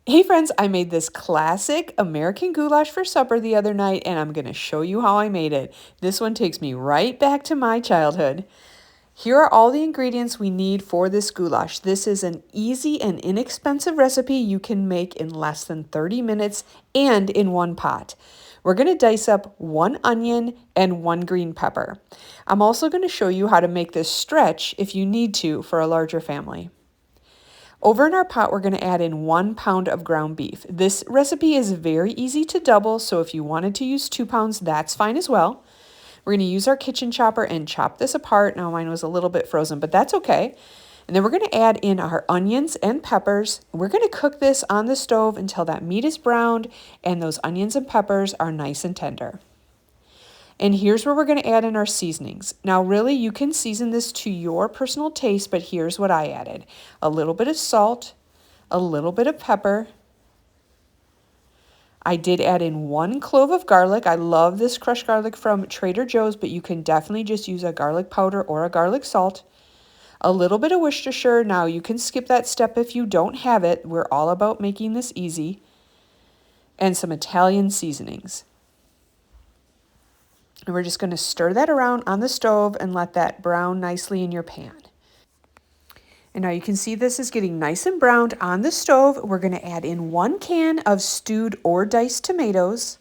Hey friends, I made this classic American goulash for supper the other night and I'm going to show you how I made it. This one takes me right back to my childhood. Here are all the ingredients we need for this goulash. This is an easy and inexpensive recipe you can make in less than 30 minutes and in one pot. We're going to dice up 1 onion and 1 green pepper. I'm also going to show you how to make this stretch if you need to for a larger family. Over in our pot, we're going to add in 1 pound of ground beef. This recipe is very easy to double, so if you wanted to use 2 pounds, that's fine as well. We're going to use our kitchen chopper and chop this apart. Now mine was a little bit frozen, but that's okay. And then we're going to add in our onions and peppers. We're going to cook this on the stove until that meat is browned and those onions and peppers are nice and tender. And here's where we're going to add in our seasonings. Now, really, you can season this to your personal taste, but here's what I added. A little bit of salt, a little bit of pepper. I did add in 1 clove of garlic. I love this crushed garlic from Trader Joe's, but you can definitely just use a garlic powder or a garlic salt. A little bit of Worcestershire. Now, you can skip that step if you don't have it. We're all about making this easy. And some Italian seasonings. And we're just going to stir that around on the stove and let that brown nicely in your pan. And now you can see this is getting nice and browned on the stove. We're going to add in 1 can of stewed or diced tomatoes.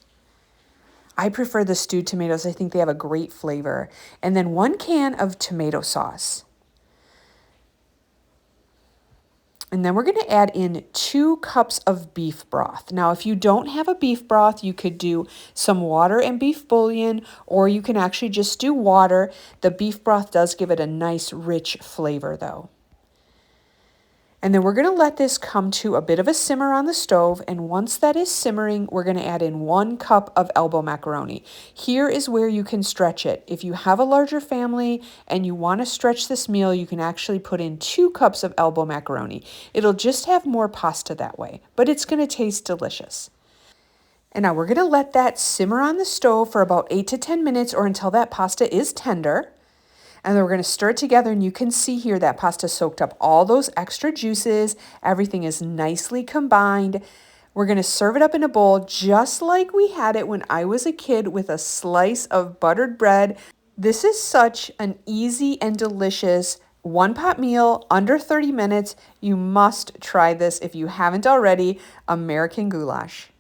I prefer the stewed tomatoes. I think they have a great flavor. And then 1 can of tomato sauce. And then we're going to add in 2 cups of beef broth. Now, if you don't have a beef broth, you could do some water and beef bouillon, or you can actually just do water. The beef broth does give it a nice, rich flavor, though. And then we're going to let this come to a bit of a simmer on the stove. And once that is simmering, we're going to add in 1 cup of elbow macaroni. Here is where you can stretch it. If you have a larger family and you want to stretch this meal, you can actually put in 2 cups of elbow macaroni. It'll just have more pasta that way, but it's going to taste delicious. And now we're going to let that simmer on the stove for about 8 to 10 minutes or until that pasta is tender. And then we're going to stir it together, and you can see here that pasta soaked up all those extra juices. Everything is nicely combined. We're going to serve it up in a bowl just like we had it when I was a kid with a slice of buttered bread. This is such an easy and delicious one-pot meal, under 30 minutes. You must try this if you haven't already. American goulash.